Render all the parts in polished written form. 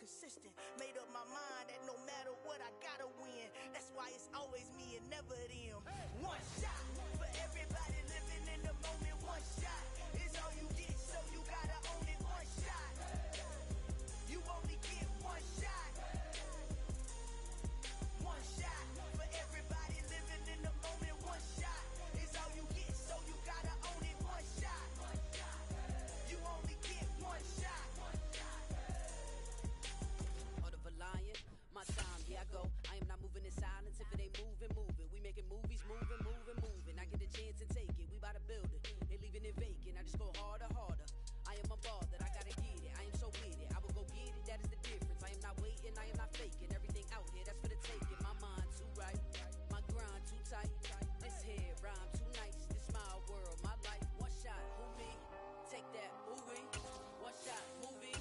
consistent. Made up my mind that no matter what, I gotta win. That's why it's always me and never them. One shot for everybody living in the moment. One shot is all you get, so you gotta own it. One shot, you only get one shot. One shot for everybody living in the moment. One shot is all you get, so you gotta own it. One shot, you only get one shot. Heart of a lion, my time, here I go. I am not moving in silence. If it ain't moving, moving. We making movies, moving, moving, moving. I get a chance and take it. We bout to build it. They leaving it vacant. I just go harder, harder. I am a ball that I gotta get it. I am so with it. I will go get it. That is the difference. I am not waiting. I am not faking. Everything out here, that's for the taking. My mind too right. My grind too tight. This head rhyme too nice. This my world, my life. One shot, who me? Take that, movie. One shot, movie.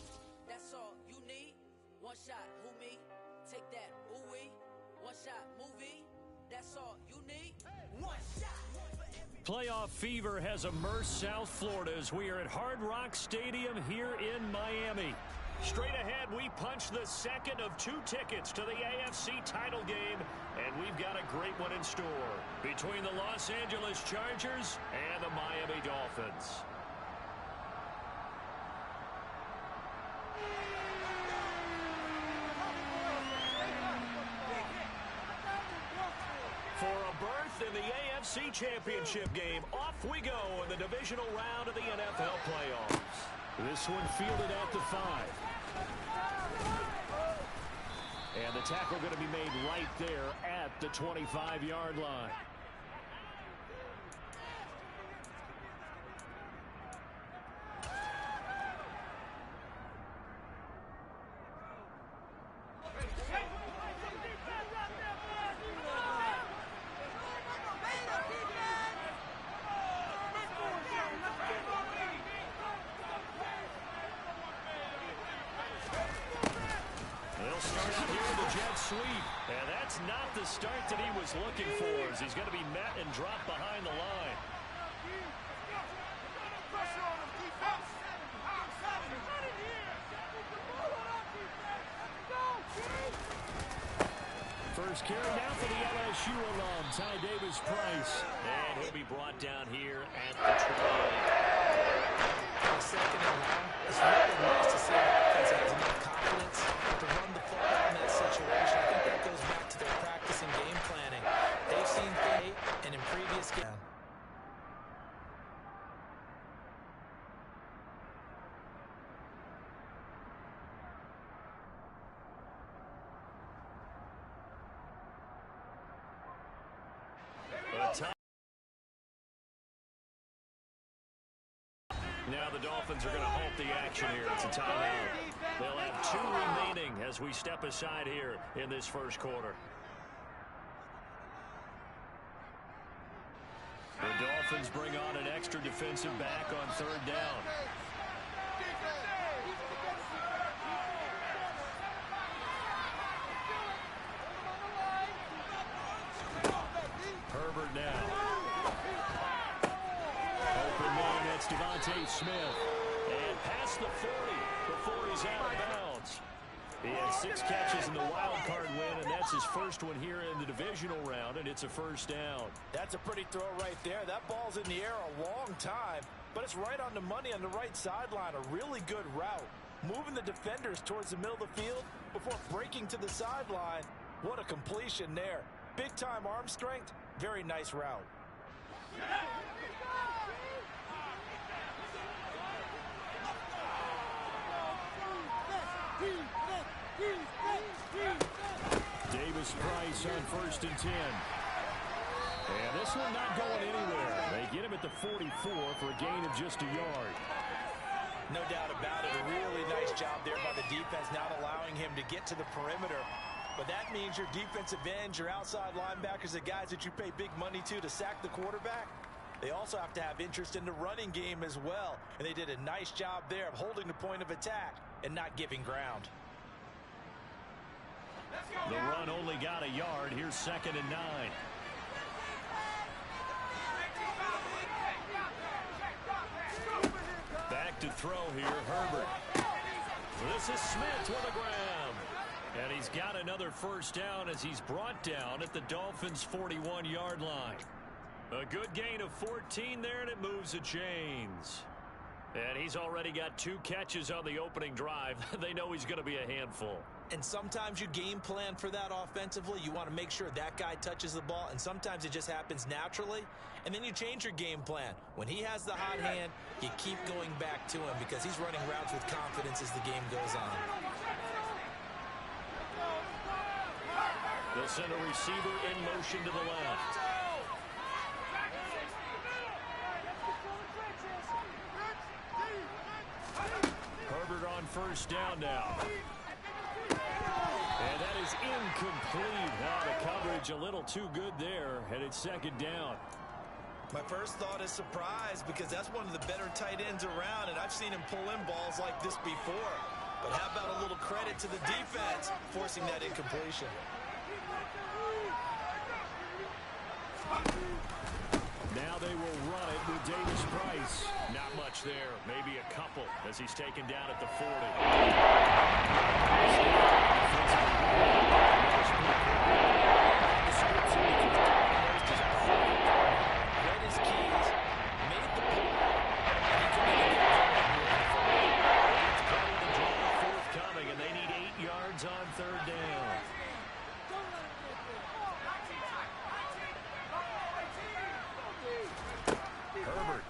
That's all you need. One shot, who me? Take that, ooh-wee. One shot, movie. That's all you need. One shot. Playoff fever has immersed South Florida as we are at Hard Rock Stadium here in Miami. Straight ahead, we punch the second of 2 tickets to the AFC title game, and we've got a great one in store between the Los Angeles Chargers and the Miami Dolphins. For a berth in the AFC Championship game, off we go in the divisional round of the NFL playoffs. This one fielded at the 5. And the tackle going to be made right there at the 25-yard line. And that's not the start that he was looking for, as he's going to be met and dropped behind the line. First carry now for the LSU alum, Ty Davis-Price. And he'll be brought down here at the 28. Second and long. It's really nice to see the offense has enough confidence to run the football in that situation. I think that goes back to their practice and game planning. They've seen things and in previous games. Now the Dolphins are going to halt the action here. It's a timeout. They'll have 2 remaining as we step aside here in this first quarter. The Dolphins bring on an extra defensive back on 3rd down. Herbert now. Open man, that's Devontae Smith. And past the 40 before he's out of bounds. He had 6 catches in the wild card win, and that's his first one here in the divisional round, and it's a first down. That's a pretty throw right there. That ball's in the air a long time, but it's right on the money on the right sideline. A really good route. Moving the defenders towards the middle of the field before breaking to the sideline. What a completion there. Big-time arm strength. Very nice route. Davis-Price on 1st and 10. And this one not going anywhere. They get him at the 44 for a gain of just a yard. No doubt about it. A really nice job there by the defense, not allowing him to get to the perimeter. But that means your defensive ends, your outside linebackers, the guys that you pay big money to sack the quarterback, they also have to have interest in the running game as well. And they did a nice job there of holding the point of attack and not giving ground. The run only got a yard. Here's 2nd and 9. Back to throw here, Herbert. This is Smith with a grab. And he's got another first down as he's brought down at the Dolphins' 41-yard line. A good gain of 14 there, and it moves the chains. And he's already got 2 catches on the opening drive. They know he's going to be a handful. And sometimes you game plan for that offensively. You want to make sure that guy touches the ball, and sometimes it just happens naturally. And then you change your game plan. When he has the hot hand, you keep going back to him because he's running routes with confidence as the game goes on. They'll send a receiver in motion to the left. Herbert on first down now. And that is incomplete. The coverage a little too good there, and it's second down. My first thought is surprise because that's one of the better tight ends around, and I've seen him pull in balls like this before. But how about a little credit to the defense forcing that incompletion? Now they will run it with Davis Price. Not much there, maybe a couple as he's taken down at the 40. Read his keys, made the pull, and he committed the drive forthcoming, and they need 8 yards on third down. Herbert.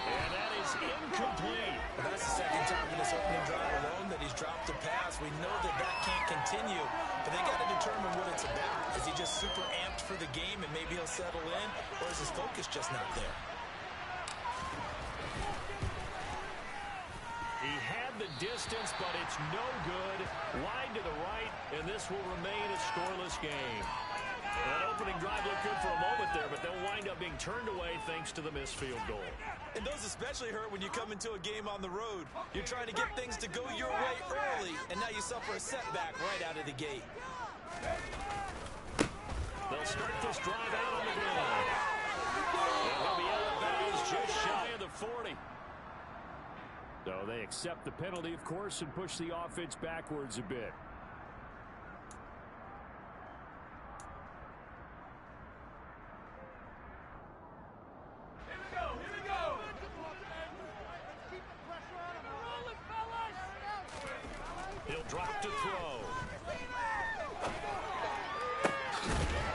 And that is incomplete. Well, that's the second time in this opening drive alone that he's dropped a pass. We know that that can't continue, but they got to determine what it's about. Is he just super amped for the game and maybe he'll settle in, or is his focus just not there? He had the distance, but it's no good. Wide to the right, and this will remain a scoreless game. That opening drive looked good for a moment there, but they'll wind up being turned away thanks to the missed field goal. And those especially hurt when you come into a game on the road. You're trying to get things to go your way early, and now you suffer a setback right out of the gate. They'll start this drive out on the ground. And he'll be out of bounds just shy of the 40. So they accept the penalty, of course, and push the offense backwards a bit. He'll drop to throw.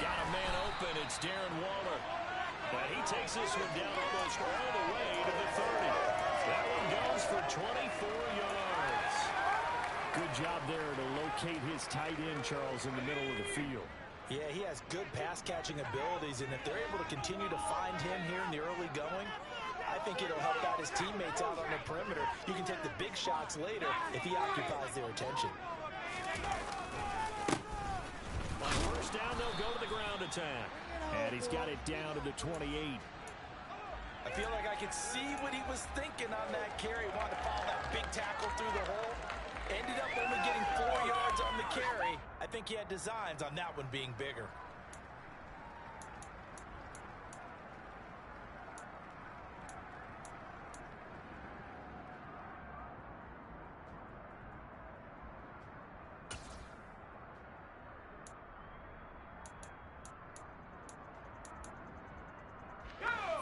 Got a man open. It's Darren Waller. But he takes this one down almost all the way to the 30. That one goes for 24 yards. Good job there to locate his tight end, Charles, in the middle of the field. Yeah, he has good pass-catching abilities, and if they're able to continue to find him here in the early going, I think it'll help out his teammates out on the perimeter. You can take the big shots later if he occupies their attention. On first down, they'll go to the ground attack. And he's got it down to the 28. I feel like I could see what he was thinking on that carry. Wanted to follow that big tackle through the hole. Ended up only getting 4 yards on the carry. I think he had designs on that one being bigger.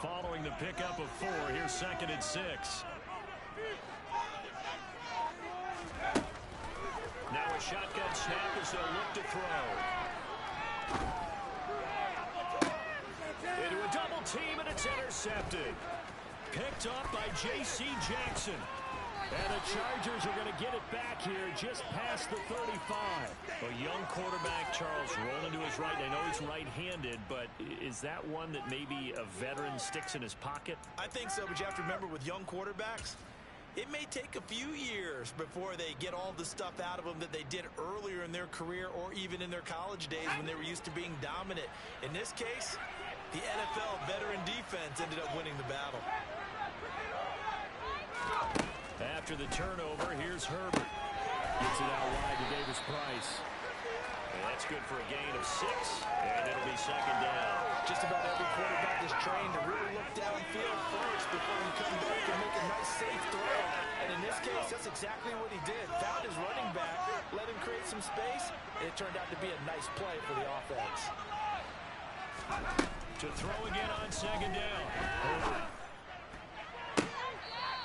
Following the pickup of 4, here's 2nd and 6. Now a shotgun snap as they'll look to throw. Into a double team, and it's intercepted. Picked up by J.C. Jackson. And the Chargers are going to get it back here just past the 35. A young quarterback, Charles, rolling to his right. I know he's right-handed, but is that one that maybe a veteran sticks in his pocket? I think so, but you have to remember with young quarterbacks, it may take a few years before they get all the stuff out of them that they did earlier in their career or even in their college days when they were used to being dominant. In this case, the NFL veteran defense ended up winning the battle. After the turnover, here's Herbert. Gets it out wide to Davis Price. And that's good for a gain of 6, and it'll be second down. Just about every quarterback is trained to really look downfield first before you come back and make a nice safe throw. And in this case, that's exactly what he did. Found his running back, let him create some space, and it turned out to be a nice play for the offense. To throw again on second down.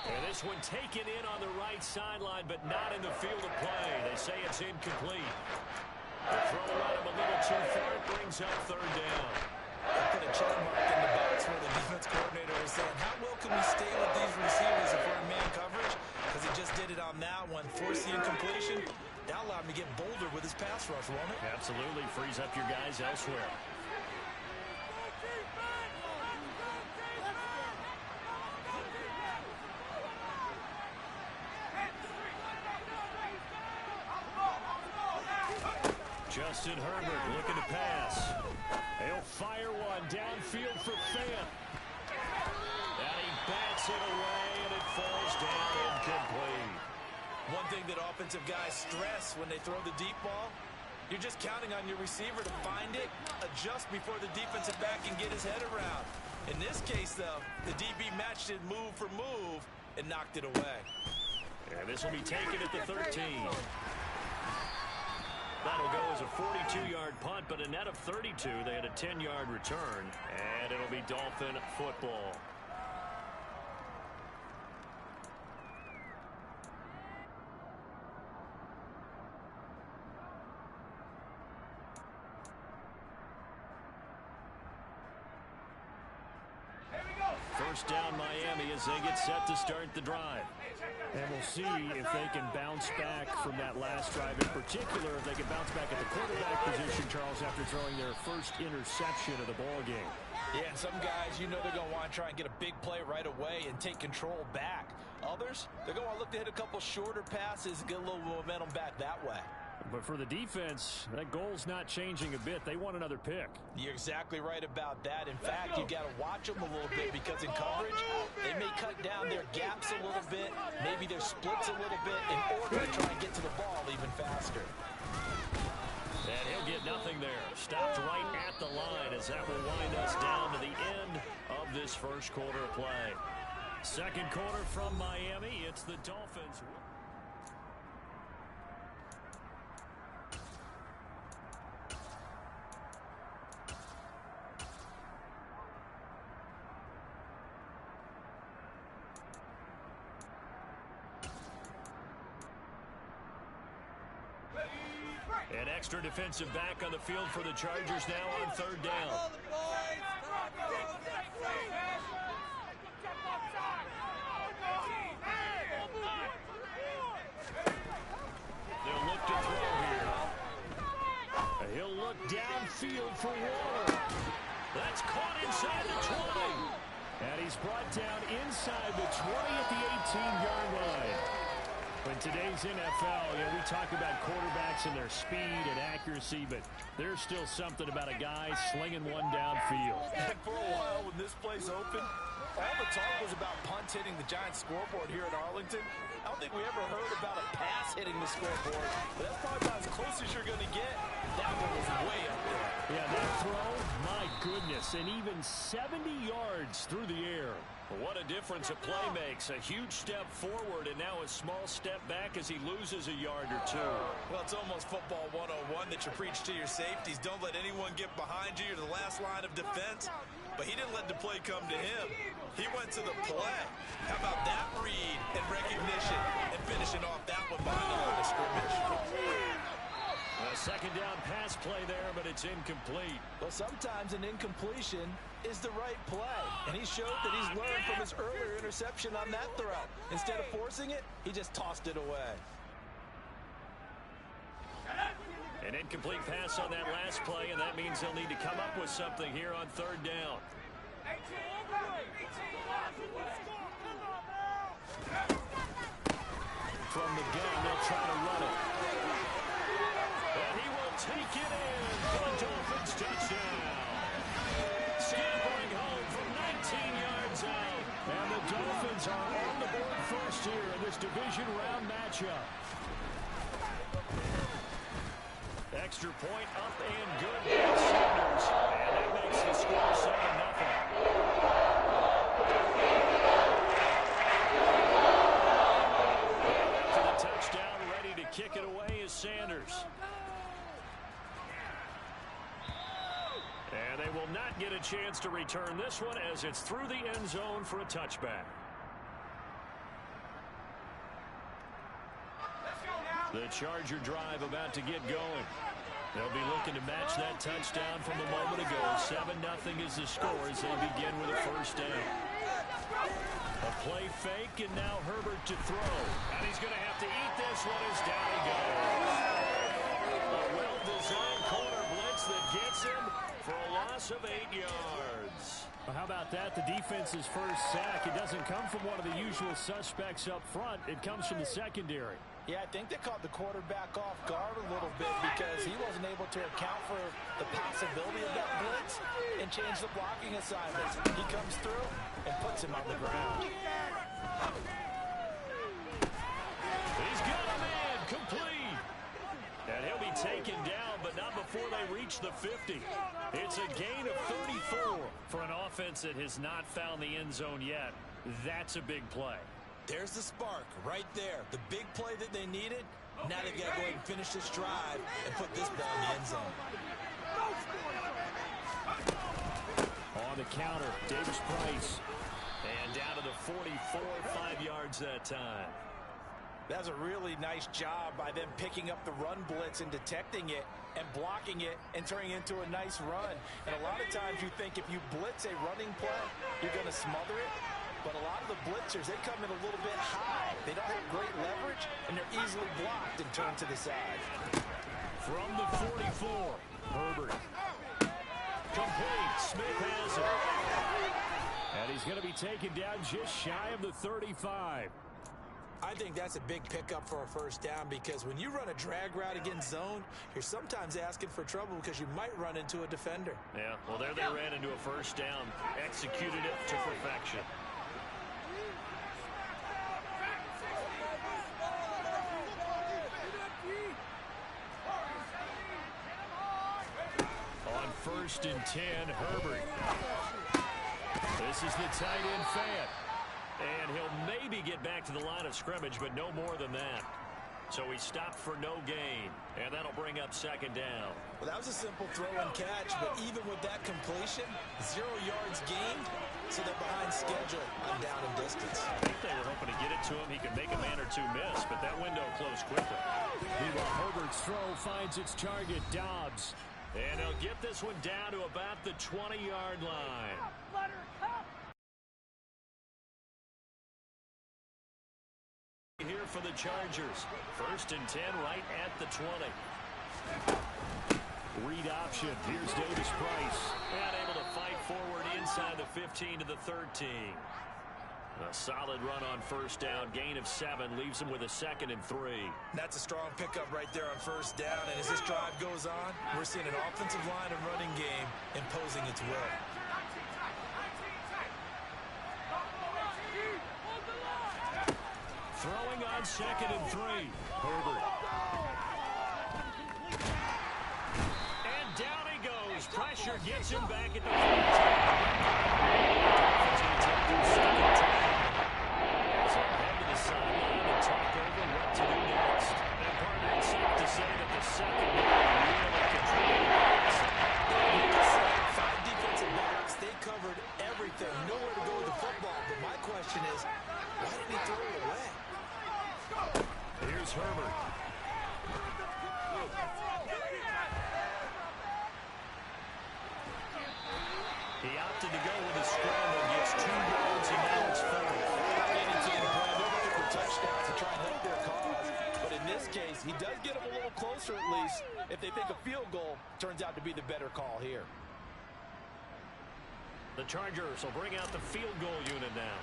And this one taken in on the right sideline, but not in the field of play. They say it's incomplete. The throw ran him a little too far. It brings up third down. I put a check mark in the box where the defense coordinator was saying, how well can we stay with these receivers if we're in man coverage? Because he just did it on that one. Force the incompletion. That allowed him to get bolder with his pass rush, won't it? Absolutely. Frees up your guys elsewhere. Justin Herbert looking to pass. He'll fire one downfield for Fant. And he bats it away, and it falls down incomplete. One thing that offensive guys stress when they throw the deep ball, you're just counting on your receiver to find it, adjust before the defensive back can get his head around. In this case, though, the DB matched it move for move and knocked it away. And this will be taken at the 13. That'll go as a 42-yard punt, but a net of 32. They had a 10-yard return, and it'll be Dolphin football. First down Miami as they get set to start the drive. And we'll see if they can bounce back from that last drive. In particular, if they can bounce back at the quarterback position, Charles, after throwing their first interception of the ball game. Yeah, and some guys, you know they're going to want to try and get a big play right away and take control back. Others, they're going to look to hit a couple shorter passes and get a little momentum back that way. But for the defense, that goal's not changing a bit. They want another pick. You're exactly right about that. In fact, you've got to watch them a little bit because in coverage, they may cut down their gaps a little bit, maybe their splits a little bit in order to try and get to the ball even faster. And he'll get nothing there. Stopped right at the line as that will wind us down to the end of this first quarter of play. Second quarter from Miami, it's the Dolphins. An extra defensive back on the field for the Chargers now on third down. They'll look to throw here. He'll look downfield for Waller. That's caught inside the 20. And he's brought down inside the 20 at the 18-yard line. In today's NFL, we talk about quarterbacks and their speed and accuracy, but there's still something about a guy slinging one downfield. And for a while, when this place opened, all the talk was about punts hitting the Giants scoreboard here at Arlington. I don't think we ever heard about a pass hitting the scoreboard, but that's probably about as close as you're going to get. That one was way up there. Yeah, that throw, my goodness, and even 70 yards through the air. What a difference a play makes. A huge step forward and now a small step back as he loses a yard or two. Well, it's almost football 101 that you preach to your safeties. Don't let anyone get behind you. You're the last line of defense. But he didn't let the play come to him. He went to the play. How about that read and recognition and finishing off that one behind the line of scrimmage? A second down pass play there, but it's incomplete. Well, sometimes an incompletion is the right play. And he showed that he's learned from his earlier interception on that throw. Instead of forcing it, he just tossed it away. An incomplete pass on that last play, and that means he'll need to come up with something here on third down. From the gun, they'll try to run it. And he will take it in for the Dolphins touchdown. Scampering home from 19 yards out. And the Dolphins are on the board first here in this division round matchup. Extra Extra point up and good by Sanders. And that makes the score 7-0. For the touchdown, ready to kick it away is Sanders. And they will not get a chance to return this one as it's through the end zone for a touchback. The Charger drive about to get going. They'll be looking to match that touchdown from a moment ago. 7-0 is the score as they begin with a first down. A play fake, and now Herbert to throw. And he's going to have to eat this one as down he goes. A well-designed corner blitz that gets him for a loss of 8 yards. Well, how about that? The defense's first sack. It doesn't come from one of the usual suspects up front. It comes from the secondary. Yeah, I think they caught the quarterback off guard a little bit because he wasn't able to account for the possibility of that blitz and change the blocking assignments. He comes through and puts him on the ground. He's got a man complete. And he'll be taken down, but not before they reach the 50. It's a gain of 34 for an offense that has not found the end zone yet. That's a big play. There's the spark right there. The big play that they needed. Now they've got to go ahead and finish this drive and put this ball in the end zone. On the counter, Davis Price. And down to the 44, 5 yards that time. That's a really nice job by them picking up the run blitz and detecting it and blocking it and turning it into a nice run. And a lot of times you think if you blitz a running play, you're going to smother it. But a lot of the blitzers, they come in a little bit high. They don't have great leverage, and they're easily blocked and turned to the side. From the 44, Herbert. Complete. Smith has it. And he's going to be taken down just shy of the 35. I think that's a big pickup for a first down because when you run a drag route against zone, you're sometimes asking for trouble because you might run into a defender. Yeah, well, there they ran into a first down. Executed it to perfection. On 1st and 10, Herbert. This is the tight end Fant. And he'll maybe get back to the line of scrimmage, but no more than that. So he stopped for no gain, and that'll bring up 2nd down. Well, that was a simple throw and catch, but even with that completion, 0 yards gained, so they're behind schedule on down and distance. I think they were hoping to get it to him. He could make a man or two miss, but that window closed quickly. Meanwhile, Herbert's throw finds its target, Dobbs. And he'll get this one down to about the 20-yard line. Here for the Chargers. 1st and 10 right at the 20. Read option. Here's Davis Price. And able to fight forward inside the 15 to the 13. A solid run on 1st down. Gain of 7 leaves him with a 2nd and 3. That's a strong pickup right there on 1st down. And as this drive goes on, we're seeing an offensive line and running game imposing its will. Throwing on 2nd and 3. Herbert. And down he goes. Pressure gets him back at the 15. As they head to the sideline and talk over what to do next. And partner, it's safe to say that the secondary really contributed. 5 defensive backs, they covered everything. Nowhere to go with the football. But my question is, why didn't he throw it away? Here's Herbert. He opted to go with a scramble, gets 2 yards, and now it's 4. Any team playing, they're looking for touchdowns to try and help their cause. But in this case, he does get them a little closer at least. If they think a field goal turns out to be the better call here. The Chargers will bring out the field goal unit now.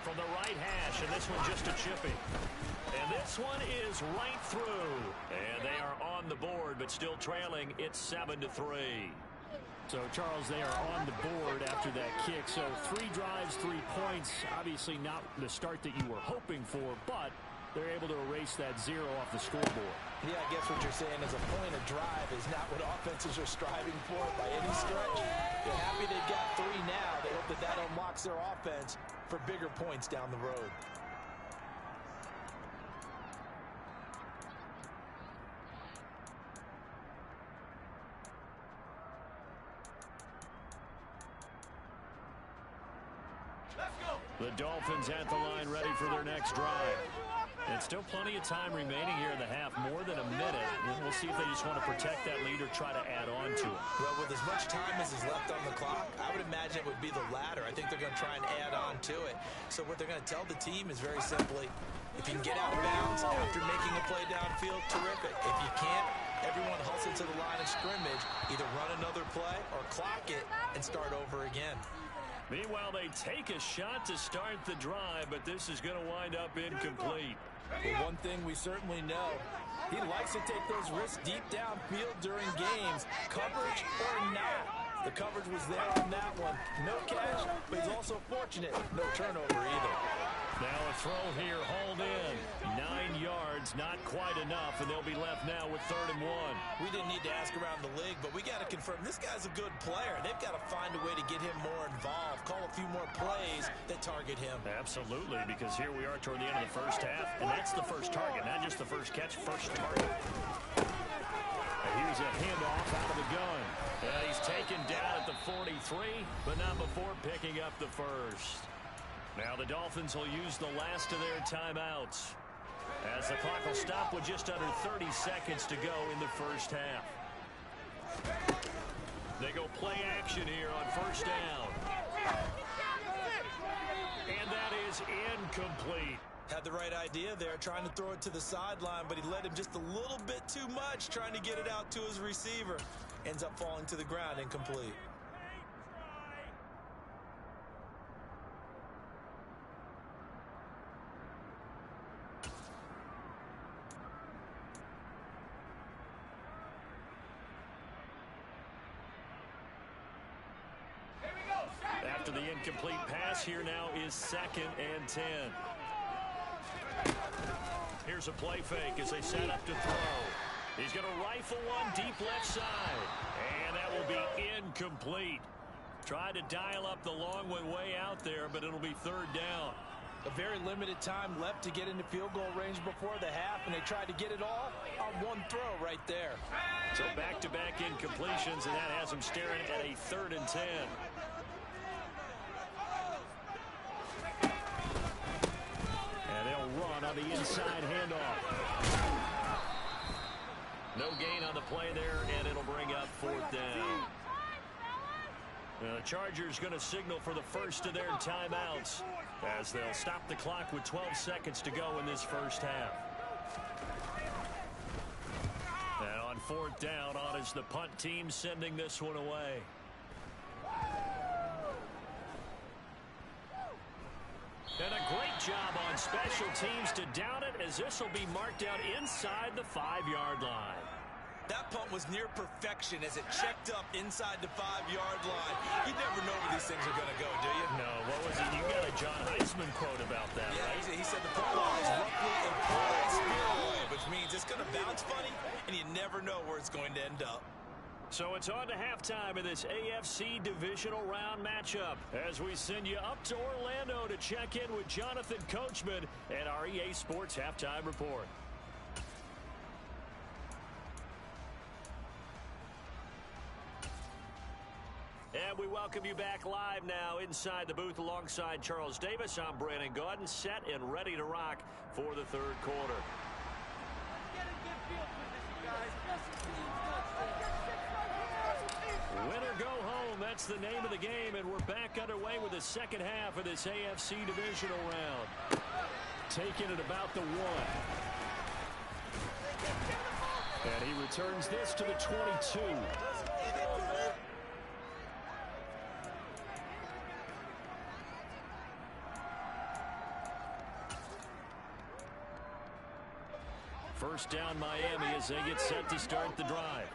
From the right hash, and this one just a chipping. And this one is right through. And they are on the board, but still trailing. It's 7-3. So, Charles, they are on the board after that kick. So, 3 drives, 3 points. Obviously not the start that you were hoping for, but they're able to erase that 0 off the scoreboard. Yeah, I guess what you're saying is a point of drive is not what offenses are striving for by any stretch. They're happy they've got 3 now. They hope that that unlocks their offense for bigger points down the road. The Dolphins at the line ready for their next drive. And still plenty of time remaining here in the half, more than a minute. We'll see if they just want to protect that lead or try to add on to it. Well, with as much time as is left on the clock, I would imagine it would be the latter. I think they're going to try and add on to it. So what they're going to tell the team is very simply, if you can get out of bounds after making a play downfield, terrific. If you can't, everyone hustle to the line of scrimmage, either run another play or clock it and start over again. Meanwhile, they take a shot to start the drive, but this is going to wind up incomplete. Well, one thing we certainly know, he likes to take those risks deep downfield during games, coverage or not. The coverage was there on that one. No catch, but he's also fortunate. No turnover either. Now a throw here, hauled in. 9 yards, not quite enough, and they'll be left now with 3rd and 1. We didn't need to ask around the league, but we got to confirm this guy's a good player. They've got to find a way to get him more involved, call a few more plays that target him. Absolutely, because here we are toward the end of the first half, and that's the first target, not just the first catch, first target. And here's a handoff out of the gun. He's taken down at the 43, but not before picking up the first. Now the Dolphins will use the last of their timeouts, as the clock will stop with just under 30 seconds to go in the first half. They go play action here on first down. And that is incomplete. Had the right idea there, trying to throw it to the sideline, but he led him just a little bit too much, trying to get it out to his receiver. Ends up falling to the ground, incomplete. After the incomplete pass, here now is 2nd and 10. Here's a play fake as they set up to throw. He's going to rifle one deep left side, and that will be incomplete. Tried to dial up the long one way out there, but it'll be 3rd down. A very limited time left to get into field goal range before the half, and they tried to get it all on one throw right there. So back-to-back incompletions, and that has them staring at a 3rd and 10. And they'll run on the inside handoff. No gain on the play there, and it'll bring up 4th down. The Chargers going to signal for the first of their timeouts, as they'll stop the clock with 12 seconds to go in this first half. And on 4th down, on is the punt team sending this one away. And a great job on special teams to down it, as this will be marked out inside the 5-yard line. That punt was near perfection as it checked up inside the 5-yard line. You never know where these things are going to go, do you? No, what was it? You got a John Heisman quote about that, yeah, right? He said the punt lies roughly and poised spearway, which means it's going to bounce funny, and you never know where it's going to end up. So it's on to halftime in this AFC Divisional Round matchup, as we send you up to Orlando to check in with Jonathan Coachman and our EA Sports Halftime Report. And we welcome you back live now inside the booth alongside Charles Davis. I'm Brandon Gaudin, set and ready to rock for the 3rd quarter. Win or go home, that's the name of the game, and we're back underway with the second half of this AFC Divisional Round. Taking it about the 1. And he returns this to the 22. First down Miami as they get set to start the drive.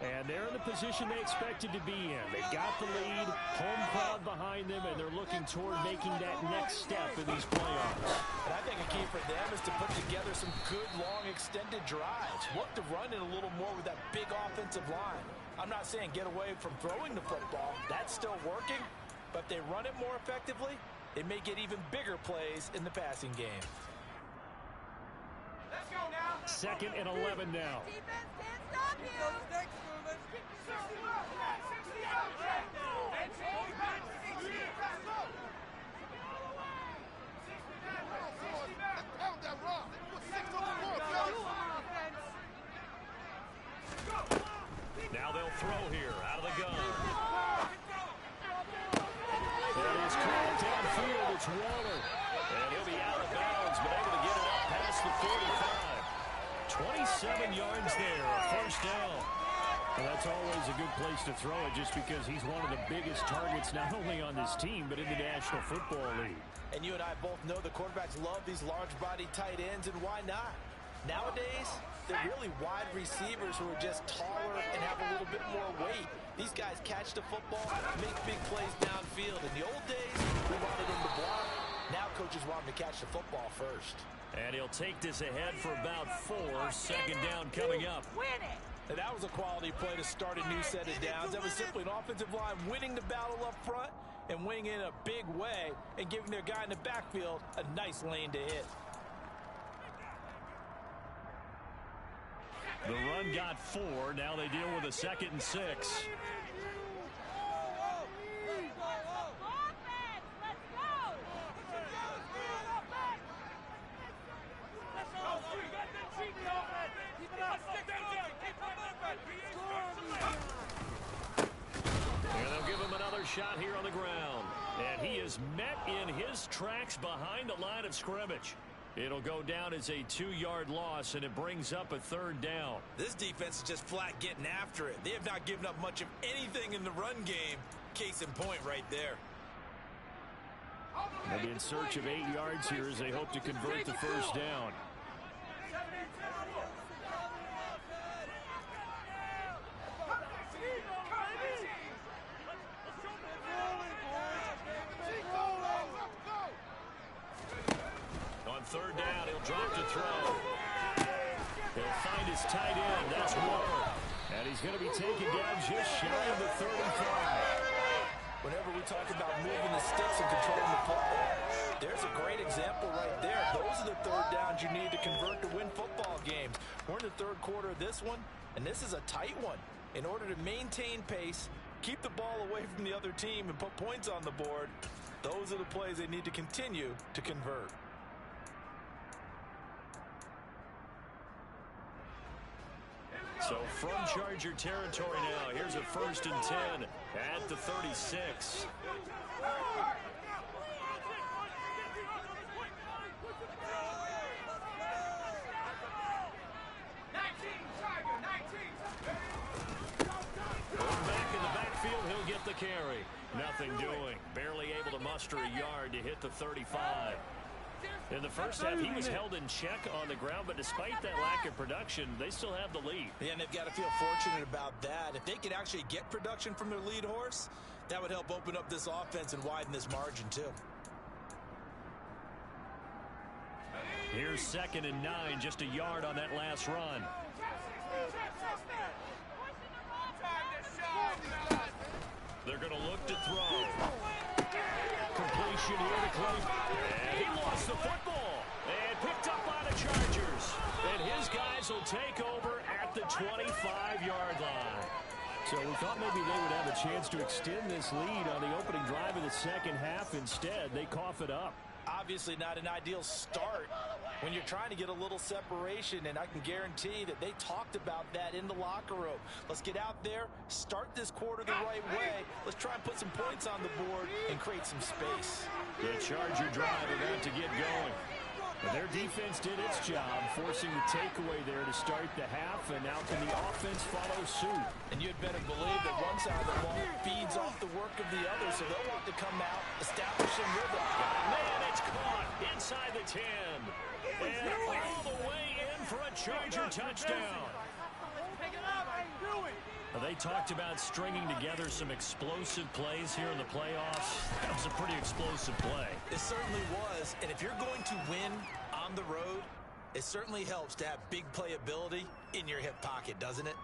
And they're in the position they expected to be in. They got the lead, home crowd behind them, and they're looking toward making that next step in these playoffs. And I think a key for them is to put together some good, long, extended drives. Look to run in a little more with that big offensive line. I'm not saying get away from throwing the football. That's still working. But if they run it more effectively, they may get even bigger plays in the passing game. Let's go now. 2nd and 11 now. Defense can't stop you. Now they'll throw here out of the gun. That is caught downfield. It's Waller. And he'll be out of bounds, but able to get it up past the 45. 27 yards there, a first down. Well, that's always a good place to throw it just because he's one of the biggest targets not only on this team but in the National Football League. And you and I both know the quarterbacks love these large-body tight ends, and why not? Nowadays, they're really wide receivers who are just taller and have a little bit more weight. These guys catch the football, make big plays downfield. In the old days, we wanted them to block. Now coaches want them to catch the football first. And he'll take this ahead for about 4. 2nd down coming up. Win it. And that was a quality play to start a new set of downs. That was simply an offensive line winning the battle up front and winning in a big way and giving their guy in the backfield a nice lane to hit. The run got 4. Now they deal with a 2nd and 6. Offense, let's go. And they'll give him another shot here on the ground. And he is met in his tracks behind the line of scrimmage. It'll go down as a 2-yard loss, and it brings up a 3rd down. This defense is just flat getting after it. They have not given up much of anything in the run game. Case in point right there. They'll be in search of 8 yards here as they hope to convert the first down. On 3rd down, he'll drop to throw. He'll find his tight end. That's Waller. And he's going to be taken down just shy of the 35. Whenever we talk about moving the sticks and controlling the football, there's a great example right there. Those are the 3rd downs you need to convert to win football games. We're in the 3rd quarter of this one, and this is a tight one. In order to maintain pace, keep the ball away from the other team, and put points on the board, those are the plays they need to continue to convert. So from Charger territory now, here's a 1st and 10 at the 36. Back in the backfield, he'll get the carry. Nothing doing. Barely able to muster a yard to hit the 35. In the first half, he was held in check on the ground, but despite that lack of production, they still have the lead. Yeah, and they've got to feel fortunate about that. If they could actually get production from their lead horse, that would help open up this offense and widen this margin, too. Here's 2nd and 9, just a yard on that last run. They're going to look to throw. Completion here to Clay. And he lost the football. And picked up by the Chargers. And his guys will take over at the 25-yard line. So we thought maybe they would have a chance to extend this lead on the opening drive of the second half. Instead, they cough it up. Obviously not an ideal start when you're trying to get a little separation, and I can guarantee that they talked about that in the locker room. Let's get out there, start this quarter the right way. Let's try and put some points on the board and create some space. The Charger drive about to get going. And their defense did its job, forcing the takeaway there to start the half, and now can the offense follow suit? And you'd better believe that one side of the ball feeds off the work of the other, so they'll want to come out, establish some rhythm. Man, it's caught inside the 10. And all the way in for a Charger touchdown. Well, they talked about stringing together some explosive plays here in the playoffs. That was a pretty explosive play. It certainly was, and if you're going to win on the road, it certainly helps to have big playability in your hip pocket, doesn't it?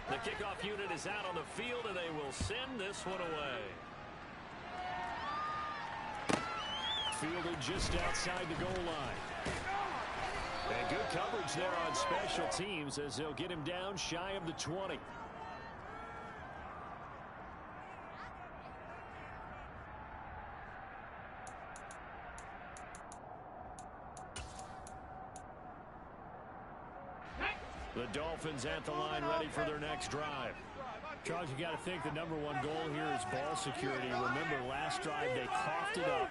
The kickoff unit is out on the field, and they will send this one away. Fielded just outside the goal line. And good coverage there on special teams as they'll get him down shy of the 20. The Dolphins at the line ready for their next drive. Charles, you got to think the #1 goal here is ball security. Remember, last drive they coughed it up.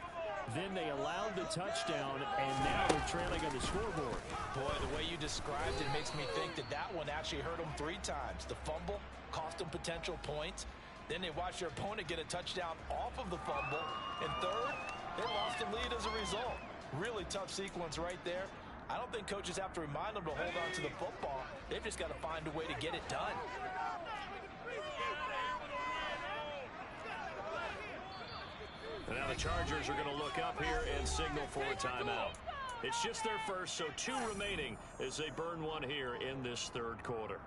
Then they allowed the touchdown, and now they're trailing on the scoreboard. Boy, the way you described it makes me think that that one actually hurt them 3 times. The fumble cost them potential points. Then they watched their opponent get a touchdown off of the fumble. And third, they lost the lead as a result. Really tough sequence right there. I don't think coaches have to remind them to hold on to the football. They've just got to find a way to get it done. And now the Chargers are going to look up here and signal for a timeout. It's just their first, so 2 remaining as they burn one here in this third quarter.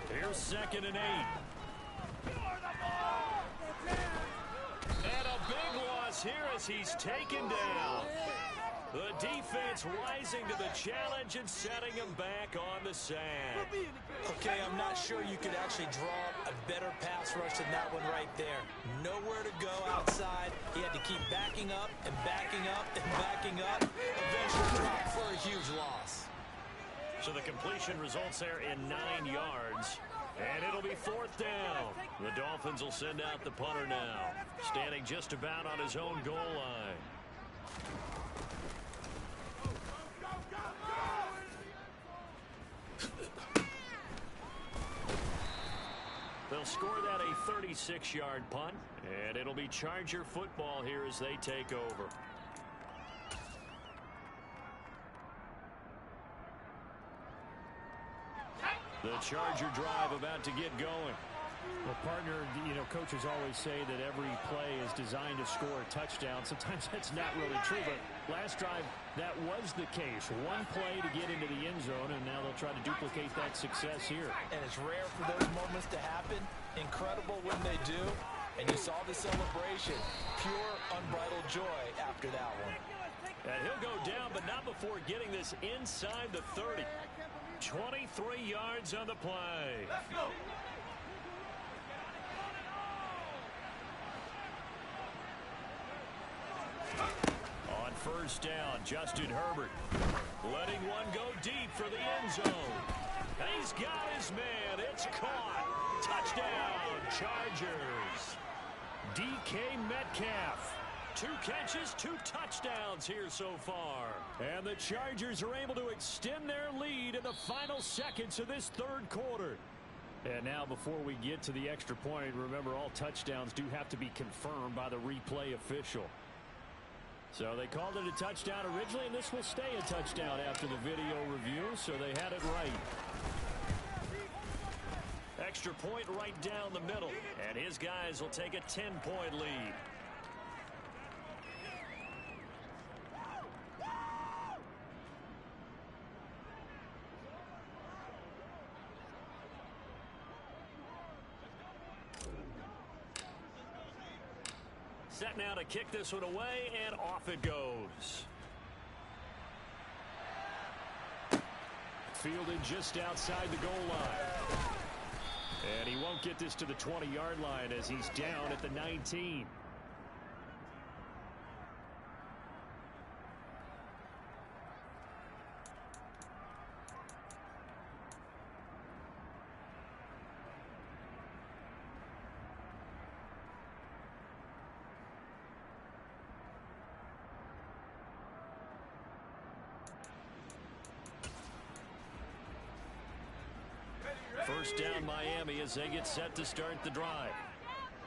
Here's 2nd and 8. And a big loss here as he's taken down. The defense rising to the challenge and setting him back on the sand. Okay, I'm not sure you could actually draw a better pass rush than that one right there. Nowhere to go outside. He had to keep backing up and backing up and backing up. Eventually dropped for a huge loss. So the completion results there in 9 yards. And it'll be 4th down. The Dolphins will send out the punter now. Standing just about on his own goal line. They'll score that a 36-yard punt. And it'll be Charger football here as they take over. The Charger drive about to get going. Well, partner, coaches always say that every play is designed to score a touchdown. Sometimes that's not really true, but last drive, that was the case. One play to get into the end zone, and now they'll try to duplicate that success here. And it's rare for those moments to happen. Incredible when they do. And you saw the celebration. Pure, unbridled joy after that one. And he'll go down, but not before getting this inside the 30. 23 yards on the play. Let's go. On 1st down, Justin Herbert letting one go deep for the end zone. And he's got his man. It's caught. Touchdown, Chargers. DK Metcalf. 2 catches, 2 touchdowns here so far. And the Chargers are able to extend their lead in the final seconds of this third quarter. And now before we get to the extra point, remember all touchdowns do have to be confirmed by the replay official. So they called it a touchdown originally, and this will stay a touchdown after the video review, so they had it right. Extra point right down the middle, and his guys will take a 10-point lead. Set now to kick this one away, and off it goes. Fielded just outside the goal line. And he won't get this to the 20-yard line as he's down at the 19. First down Miami as they get set to start the drive.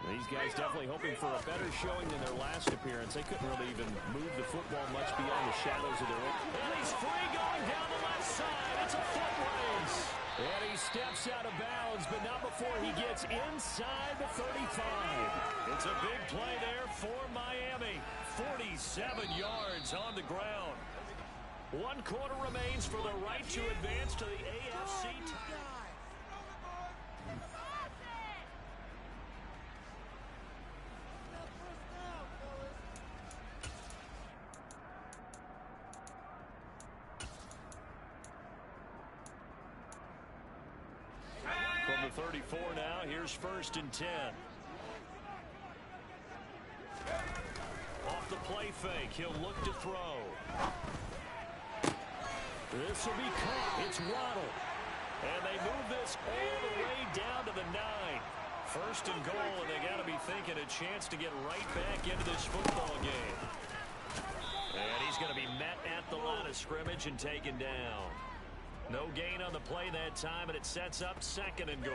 These guys definitely hoping for a better showing than their last appearance. They couldn't really even move the football much beyond the shadows of their own. And he's free going down the left side. It's a foot race. And he steps out of bounds, but not before he gets inside the 35. It's a big play there for Miami. 47 yards on the ground. 1 quarter remains for the right to advance to the AFC. From the 34 now, here's 1st and 10. Off the play fake, he'll look to throw. This will be caught. It's Waddle. And they move this all the way down to the 9. 1st and goal, and they got to be thinking a chance to get right back into this football game. And he's going to be met at the line of scrimmage and taken down. No gain on the play that time, and it sets up 2nd and goal.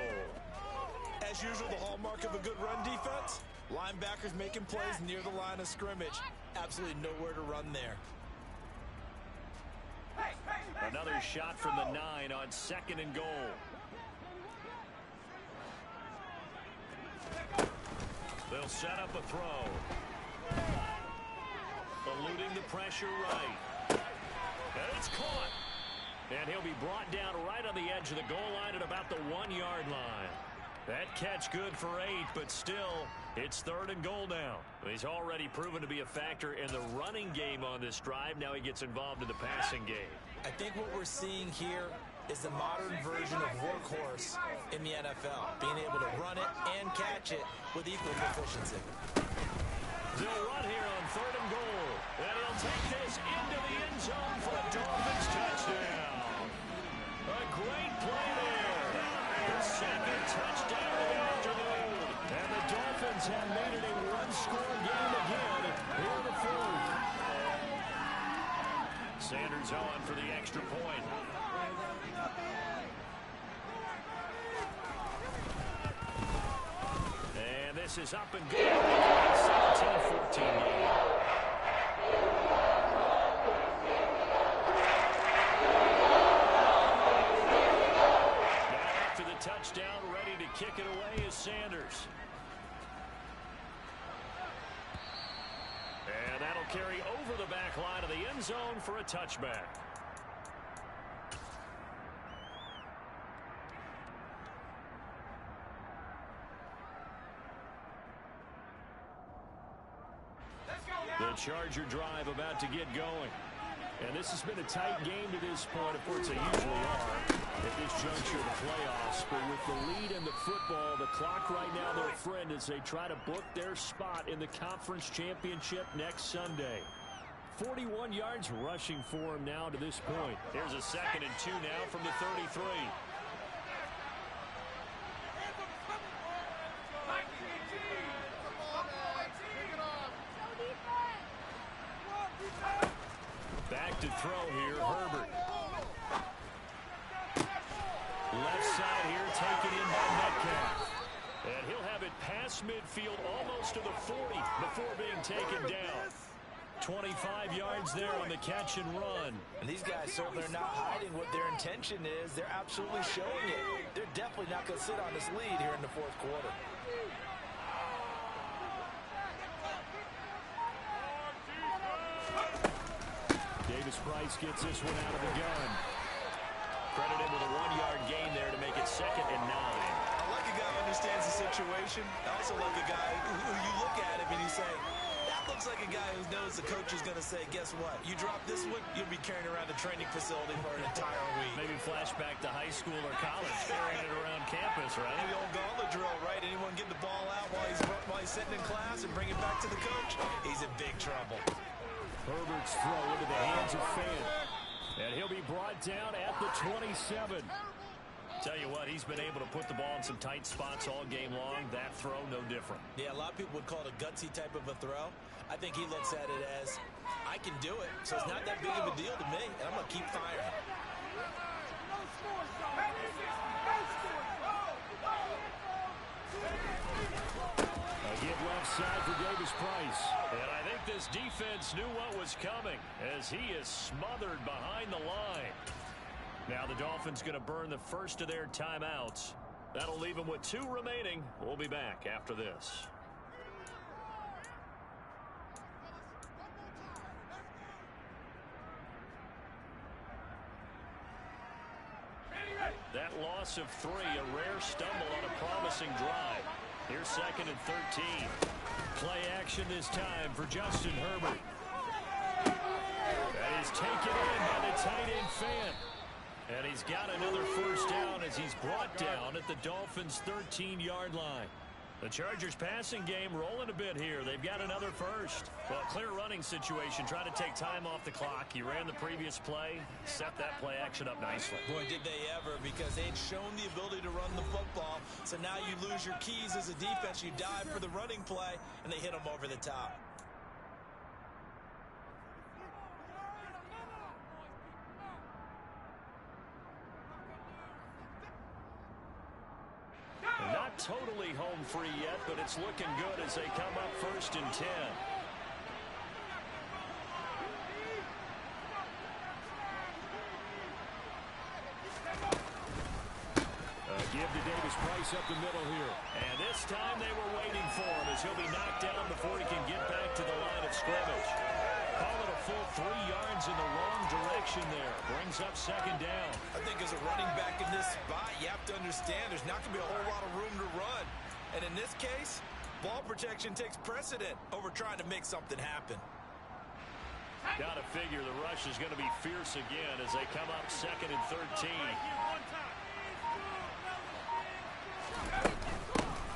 As usual, the hallmark of a good run defense, linebackers making plays near the line of scrimmage. Absolutely nowhere to run there. Another shot from the 9 on 2nd and goal. They'll set up a throw. Eluding the pressure right. And it's caught. And he'll be brought down right on the edge of the goal line at about the 1-yard line. That catch good for 8, but still, it's 3rd and goal now. He's already proven to be a factor in the running game on this drive. Now he gets involved in the passing game. I think what we're seeing here is the modern version of workhorse in the NFL. Being able to run it and catch it with equal proficiency. They'll run here on 3rd and goal. And he'll take this into the end zone for a Dolphins touchdown. A great play there. The 2nd touchdown of the afternoon. And the Dolphins have made it a one-score game again here in the 4th. Sanders on for the extra point. And this is up and good. 17-14 game. Touchdown, ready to kick it away is Sanders. And that'll carry over the back line of the end zone for a touchback. The Charger drive about to get going. And this has been a tight game to this point. Of course, they usually are at this juncture of the playoffs. But with the lead in the football, the clock right now their friend as they try to book their spot in the conference championship next Sunday. 41 yards rushing for him now to this point. Here's a 2nd and 2 now from the 33. Back to throw here, Herbert. Left side here, taken in by Metcalf. And he'll have it past midfield, almost to the 40 before being taken down. 25 yards there on the catch and run. And these guys certainly are not hiding what their intention is. They're absolutely showing it. They're definitely not going to sit on this lead here in the 4th quarter. Price gets this one out of the gun. Credited with a 1-yard gain there to make it 2nd and 9. I like a guy who understands the situation. I also like a guy who you look at him and you say, that looks like a guy who knows the coach is going to say, guess what? You drop this one, you'll be carrying around a training facility for an entire week. Maybe flashback to high school or college, carrying it around campus, right? The old gauntlet drill, right? Anyone get the ball out while he's sitting in class and bring it back to the coach? He's in big trouble. Herbert's throw into the hands of Fant. And he'll be brought down at the 27. Tell you what, he's been able to put the ball in some tight spots all game long. That throw, no different. Yeah, a lot of people would call it a gutsy type of a throw. I think he looks at it as, I can do it, so it's not that big of a deal to me, and I'm going to keep firing. give left side for Davis Price. And I think this defense knew what was coming as he is smothered behind the line. Now the Dolphins going to burn the first of their timeouts. That'll leave them with 2 remaining. We'll be back after this. That loss of 3, a rare stumble on a promising drive. Here's 2nd and 13. Play action this time for Justin Herbert. That is taken in by the tight end Fant. And he's got another first down as he's brought down at the Dolphins' 13-yard line. The Chargers passing game rolling a bit here. They've got another first. Well, clear running situation. Try to take time off the clock. You ran the previous play, set that play action up nicely. Boy, did they ever, because they'd shown the ability to run the football. So now you lose your keys as a defense. You dive for the running play, and they hit them over the top. Not totally home free yet, but it's looking good as they come up 1st and 10. Give to Davis Price up the middle here. And this time they were waiting for him as he'll be knocked down before he can get back to the line of scrimmage. Call it a full 3 yards in the wrong direction there. Brings up 2nd down. I think as a running back in this spot, you have to understand there's not going to be a whole lot of room to run. And in this case, ball protection takes precedent over trying to make something happen. Got to figure the rush is going to be fierce again as they come up 2nd and 13.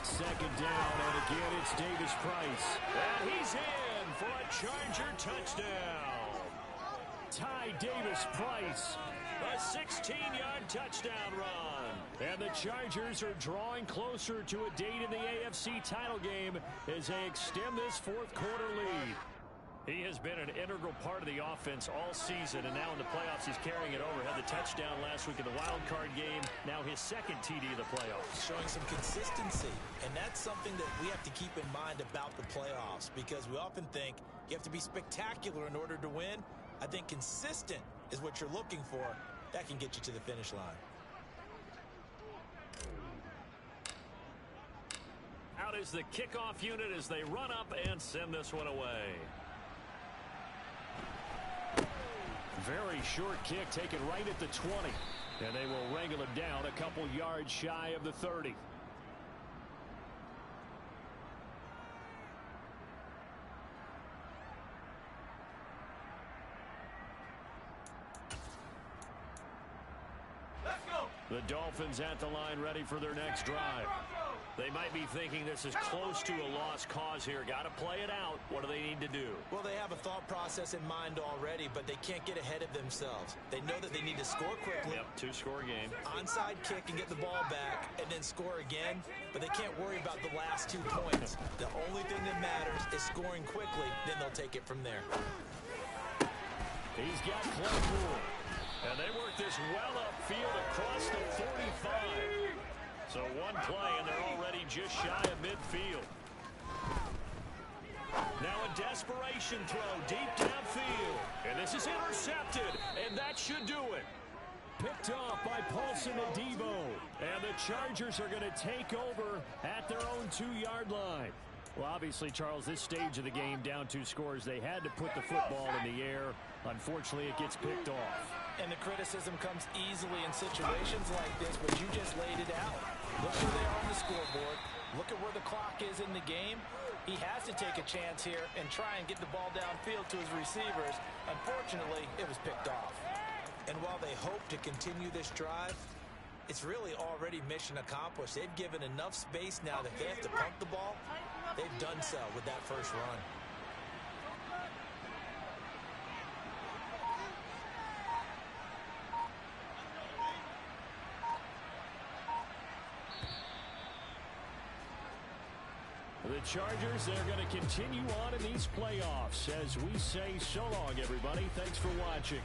2nd down, and again it's Davis Price. And he's in for a Charger touchdown. Ty Davis Price. A 16-yard touchdown run. And the Chargers are drawing closer to a date in the AFC title game as they extend this 4th quarter lead. He has been an integral part of the offense all season, and now in the playoffs he's carrying it over. Had the touchdown last week in the wild card game. Now his 2nd TD of the playoffs. Showing some consistency, and that's something that we have to keep in mind about the playoffs, because we often think you have to be spectacular in order to win. I think consistent is what you're looking for. That can get you to the finish line. Out is the kickoff unit as they run up and send this one away. Very short kick taken right at the 20. And they will wrangle him down a couple yards shy of the 30. Let's go. The Dolphins at the line ready for their next drive. They might be thinking this is close to a lost cause here. Got to play it out. What do they need to do? Well, they have a thought process in mind already, but they can't get ahead of themselves. They know that they need to score quickly. Yep, 2-score game. Onside kick and get the ball back and then score again, but they can't worry about the last 2 points. The only thing that matters is scoring quickly, then they'll take it from there. He's got Claypool. And they work this well upfield across the 45. So one play, and they're already just shy of midfield. Now a desperation throw deep downfield. And this is intercepted, and that should do it. Picked off by Paulson and Debo. And the Chargers are going to take over at their own 2-yard line. Well, obviously, Charles, this stage of the game, down 2 scores, they had to put the football in the air. Unfortunately, it gets picked off. And the criticism comes easily in situations like this, but you just laid it out. Look where they are on the scoreboard. Look at where the clock is in the game. He has to take a chance here and try and get the ball downfield to his receivers. Unfortunately, it was picked off. And while they hope to continue this drive, it's really already mission accomplished. They've given enough space now that they have to pump the ball. They've done so with that first run. The Chargers, they're going to continue on in these playoffs as we say so long, everybody. Thanks for watching.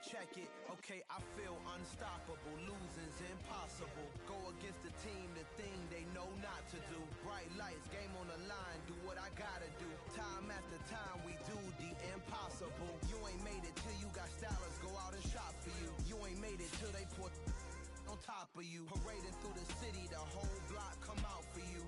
check it. Okay, I feel unstoppable. Losing's impossible. Go against the team, the thing they know not to do. Bright lights, game on the line, do what I gotta do. Time after time, we do the impossible. You ain't made it till you got stylers go out and shop for you. You ain't made it till they put on top of you. Parading through the city, the whole block come out for you.